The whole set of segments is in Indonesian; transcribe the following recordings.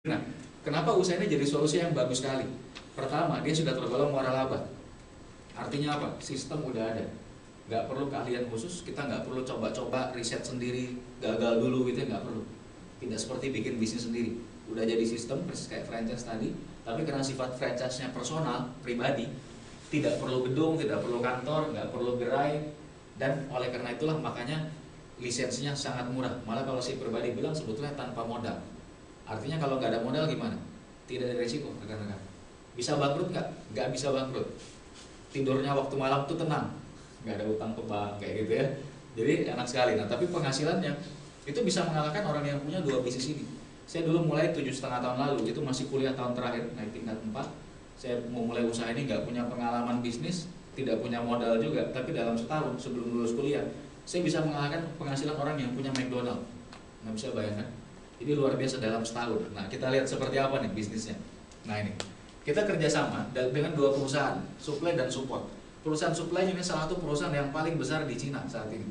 Nah, kenapa usaha ini jadi solusi yang bagus sekali? Pertama, dia sudah tergolong waralaba. Artinya apa? Sistem udah ada. Nggak perlu keahlian khusus, kita nggak perlu coba-coba riset sendiri, gagal dulu gitu, nggak perlu. Tidak seperti bikin bisnis sendiri. Udah jadi sistem, persis kayak franchise tadi, tapi karena sifat franchise-nya personal, pribadi, tidak perlu gedung, tidak perlu kantor, nggak perlu gerai, dan oleh karena itulah makanya lisensinya sangat murah. Malah kalau si pribadi bilang sebetulnya tanpa modal. Artinya kalau nggak ada modal gimana? Tidak ada resiko, rekan-rekan. Bisa bangkrut nggak? Nggak bisa bangkrut. Tidurnya waktu malam tuh tenang, nggak ada utang ke bank kayak gitu ya. Jadi enak sekali. Nah tapi penghasilannya itu bisa mengalahkan orang yang punya dua bisnis ini. Saya dulu mulai 7,5 tahun lalu, itu masih kuliah tahun terakhir, naik tingkat 4. Saya mau mulai usaha ini nggak punya pengalaman bisnis, tidak punya modal juga, tapi dalam setahun sebelum lulus kuliah, saya bisa mengalahkan penghasilan orang yang punya McDonald. Nggak bisa bayangkan. Ini luar biasa dalam setahun. Nah kita lihat seperti apa nih bisnisnya. Nah ini, kita kerjasama dengan dua perusahaan, supply dan support. Perusahaan supply ini salah satu perusahaan yang paling besar di Cina saat ini.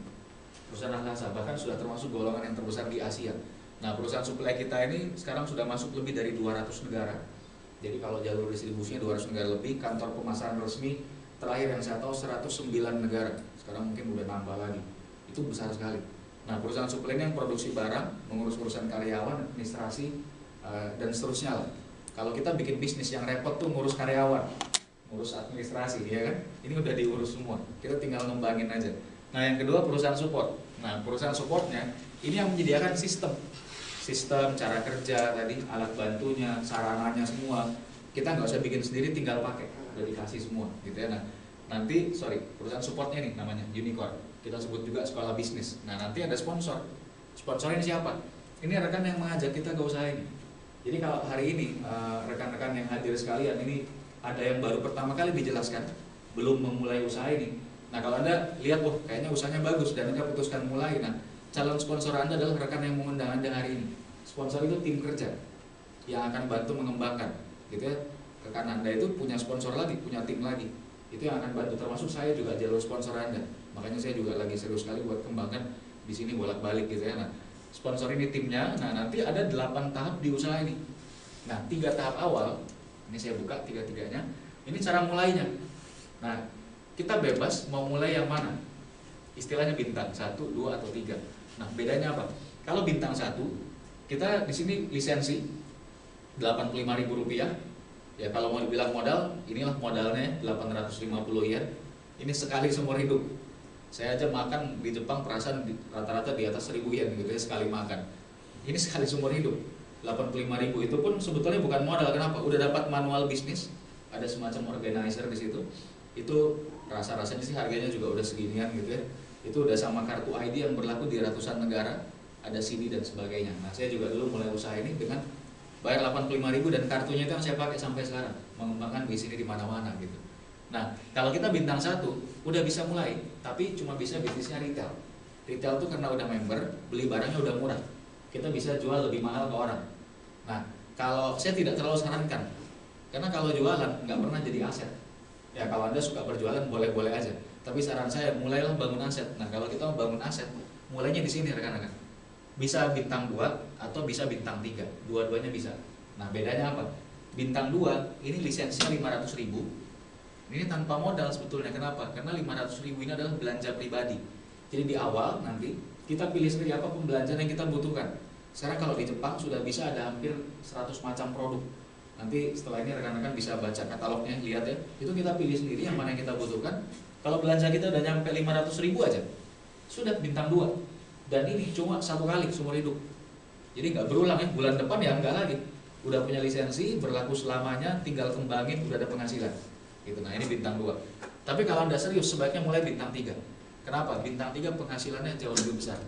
Perusahaan raksasa, bahkan sudah termasuk golongan yang terbesar di Asia. Nah perusahaan supply kita ini sekarang sudah masuk lebih dari 200 negara. Jadi kalau jalur distribusinya 200 negara lebih, kantor pemasaran resmi terakhir yang saya tahu 109 negara. Sekarang mungkin udah nambah lagi. Itu besar sekali. Nah perusahaan supply ini yang produksi barang, mengurus urusan karyawan, administrasi, dan seterusnya lah. Kalau kita bikin bisnis yang repot tuh ngurus karyawan, ngurus administrasi, ya kan? Ini udah diurus semua, kita tinggal ngembangin aja. Nah yang kedua perusahaan support. Nah perusahaan supportnya ini yang menyediakan sistem cara kerja tadi, alat bantunya, sarananya semua. Kita nggak usah bikin sendiri, tinggal pakai, udah dikasih semua, gitu ya. Nah nanti perusahaan supportnya nih namanya Unicorn, kita sebut juga sekolah bisnis. Nah nanti ada sponsor. Sponsor ini siapa? Ini rekan yang mengajak kita ke usaha ini. Jadi kalau hari ini rekan-rekan yang hadir sekalian ini ada yang baru pertama kali dijelaskan, belum memulai usaha ini. Nah kalau Anda lihat, kayaknya usahanya bagus dan Anda putuskan mulai. Nah calon sponsor Anda adalah rekan yang mengundang Anda hari ini. Sponsor itu tim kerja yang akan bantu mengembangkan, gitu ya. Rekan Anda itu punya sponsor lagi, punya tim lagi. Itu yang akan bantu, termasuk saya juga jalur sponsor Anda. Makanya saya juga lagi serius sekali buat kembangkan di sini bolak-balik gitu ya. Nah, sponsor ini timnya. Nah, nanti ada 8 tahap di usaha ini. Nah, 3 tahap awal ini saya buka 3-3-nya. Ini cara mulainya. Nah, kita bebas mau mulai yang mana. Istilahnya bintang 1, 2 atau 3. Nah, bedanya apa? Kalau bintang 1, kita di sini lisensi Rp85.000. Ya kalau mau dibilang modal, inilah modalnya 850 yen. Ini sekali seumur hidup. Saya aja makan di Jepang perasaan rata-rata di atas 1.000 yen gitu ya sekali makan. Ini sekali seumur hidup. 85.000 itu pun sebetulnya bukan modal. Kenapa? Udah dapat manual bisnis, ada semacam organizer di situ. Itu rasa-rasanya sih harganya juga udah seginian gitu ya. Itu udah sama kartu ID yang berlaku di ratusan negara, ada CD dan sebagainya. Nah, saya juga dulu mulai usaha ini dengan bayar 85.000 dan kartunya itu yang saya pakai sampai sekarang, mengembangkan bisnis ini di mana-mana gitu. Nah, kalau kita bintang 1 udah bisa mulai, tapi cuma bisa bisnisnya retail. Retail tuh karena udah member, beli barangnya udah murah. Kita bisa jual lebih mahal ke orang. Nah, kalau saya tidak terlalu sarankan, karena kalau jualan nggak pernah jadi aset. Ya kalau Anda suka berjualan boleh-boleh aja. Tapi saran saya mulailah bangun aset. Nah, kalau kita mau bangun aset, mulainya di sini rekan-rekan. Bisa bintang 2 atau bisa bintang 3, dua-duanya bisa. Nah bedanya apa? Bintang 2 ini lisensinya 500.000. Ini tanpa modal sebetulnya. Kenapa? Karena 500.000 ini adalah belanja pribadi. Jadi di awal nanti kita pilih sendiri apa pembelanjaan yang kita butuhkan. Sekarang kalau di Jepang sudah bisa ada hampir 100 macam produk. Nanti setelah ini rekan-rekan bisa baca katalognya, lihat ya. Itu kita pilih sendiri yang mana yang kita butuhkan. Kalau belanja kita udah nyampe 500.000 aja, sudah bintang 2. Dan ini cuma 1 kali seumur hidup. Jadi nggak berulang ya, bulan depan ya nggak lagi. Udah punya lisensi, berlaku selamanya, tinggal kembangin, udah ada penghasilan. Gitu. Nah ini bintang 2. Tapi kalau Anda serius, sebaiknya mulai bintang 3. Kenapa? Bintang 3 penghasilannya jauh lebih besar.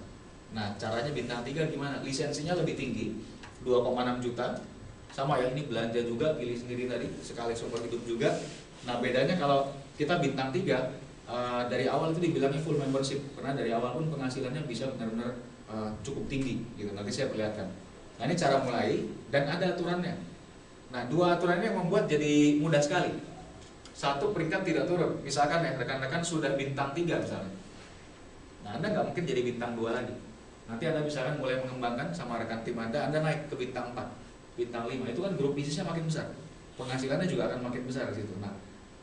Nah caranya bintang 3 gimana? Lisensinya lebih tinggi, 2,6 juta. Sama ya, ini belanja juga, pilih sendiri tadi, sekali seumur hidup juga. Nah bedanya kalau kita bintang 3, dari awal itu dibilangnya full membership, karena dari awal pun penghasilannya bisa benar-benar cukup tinggi gitu. Nanti saya perlihatkan. Nah ini cara mulai dan ada aturannya. Nah 2 aturan ini yang membuat jadi mudah sekali. 1, peringkat tidak turun. Misalkan ya rekan-rekan sudah bintang 3 misalnya. Nah Anda nggak mungkin jadi bintang 2 lagi. Nanti Anda misalkan mulai mengembangkan sama rekan tim Anda naik ke bintang 4. bintang 5, itu kan grup bisnisnya makin besar, penghasilannya juga akan makin besar di situ. Nah,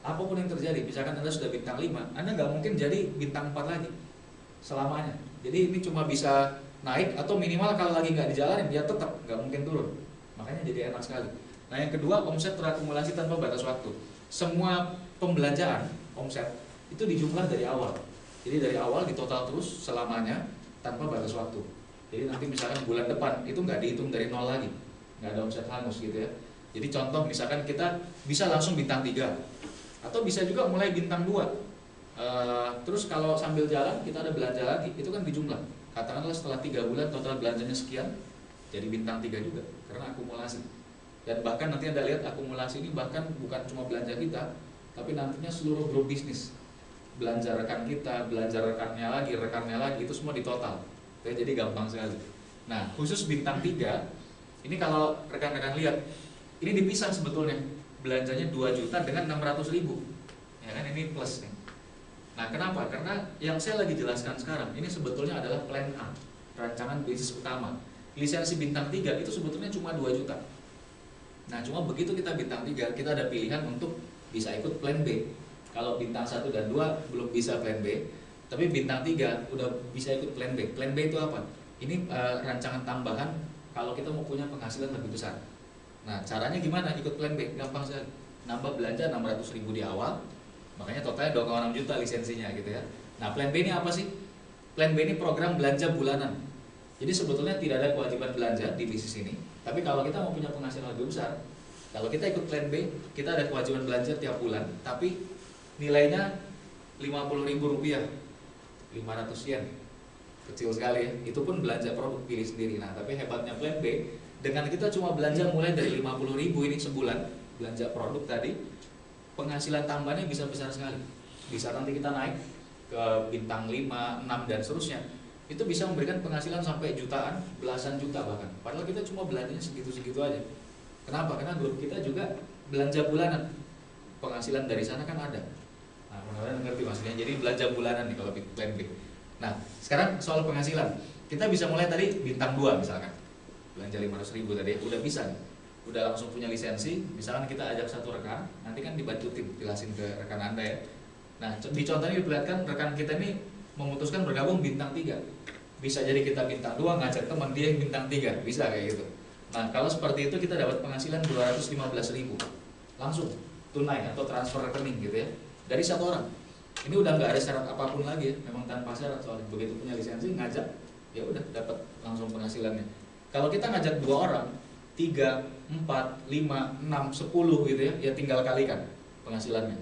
apapun yang terjadi, misalkan Anda sudah bintang 5, Anda nggak mungkin jadi bintang 4 lagi selamanya. Jadi ini cuma bisa naik atau minimal kalau lagi nggak dijalanin dia tetap nggak mungkin turun. Makanya jadi enak sekali. Nah, yang kedua, omset terakumulasi tanpa batas waktu. Semua pembelanjaan omset itu dijumlah dari awal. Jadi dari awal ditotal terus selamanya tanpa batas waktu. Jadi nanti misalkan bulan depan itu nggak dihitung dari nol lagi, nggak ada omset hangus gitu ya. Jadi contoh misalkan kita bisa langsung bintang 3 atau bisa juga mulai bintang 2. Terus kalau sambil jalan kita ada belanja lagi, itu kan dijumlah. Katakanlah setelah 3 bulan total belanjanya sekian, jadi bintang 3 juga karena akumulasi. Dan bahkan nanti Anda lihat akumulasi ini bahkan bukan cuma belanja kita, tapi nantinya seluruh grup bisnis. Belanja rekan kita, belanja rekannya lagi, itu semua ditotal. Jadi gampang sekali. Nah, khusus bintang 3, ini kalau rekan-rekan lihat, ini dipisah sebetulnya. Belanjanya 2 juta dengan 600.000. Ya kan, ini plus nih. Nah, kenapa? Karena yang saya lagi jelaskan sekarang, ini sebetulnya adalah plan A, rancangan bisnis utama. Lisensi bintang 3 itu sebetulnya cuma 2 juta. Nah, cuma begitu kita bintang 3, kita ada pilihan untuk bisa ikut plan B. Kalau bintang 1 dan 2 belum bisa plan B, tapi bintang 3 udah bisa ikut plan B. Plan B itu apa? Ini rancangan tambahan kalau kita mau punya penghasilan lebih besar. Nah, caranya gimana ikut plan B? Gampang sekali. Nambah belanja 600.000 di awal, makanya totalnya 2,6 juta lisensinya gitu ya. Nah, plan B ini apa sih? Plan B ini program belanja bulanan. Jadi sebetulnya tidak ada kewajiban belanja di bisnis ini, tapi kalau kita mau punya penghasilan lebih besar, kalau kita ikut plan B, kita ada kewajiban belanja tiap bulan, tapi nilainya Rp50.000, 500 yen, kecil sekali ya. Itu pun belanja produk pilih sendiri. Nah, tapi hebatnya plan B, dengan kita cuma belanja mulai dari 50.000 ini sebulan, belanja produk tadi, penghasilan tambahnya bisa besar sekali. Bisa nanti kita naik ke bintang 5, 6 dan seterusnya. Itu bisa memberikan penghasilan sampai jutaan, belasan juta bahkan. Padahal kita cuma belanjanya segitu-segitu aja. Kenapa? Karena grup kita juga belanja bulanan. Penghasilan dari sana kan ada. Nah, mudah-mudahan ngerti maksudnya. Jadi belanja bulanan nih kalau plan B. Nah, sekarang soal penghasilan. Kita bisa mulai tadi bintang 2 misalkan. Belanja 500.000 tadi, udah bisa nih. Udah langsung punya lisensi, misalkan kita ajak satu rekan, nanti kan dibantu tim, jelasin ke rekan Anda ya. Nah, di contoh ini diperlihatkan rekan kita ini memutuskan bergabung bintang 3. Bisa jadi kita bintang 2 ngajak teman dia yang bintang 3, bisa kayak gitu. Nah, kalau seperti itu kita dapat penghasilan 215.000 langsung tunai atau transfer rekening gitu ya, dari satu orang. Ini udah nggak ada syarat apapun lagi ya, memang tanpa syarat soalnya. Begitu punya lisensi ngajak, ya udah dapat langsung penghasilannya. Kalau kita ngajak 2 orang, 3, 4, 5, 6, 10 gitu ya, ya tinggal kalikan penghasilannya.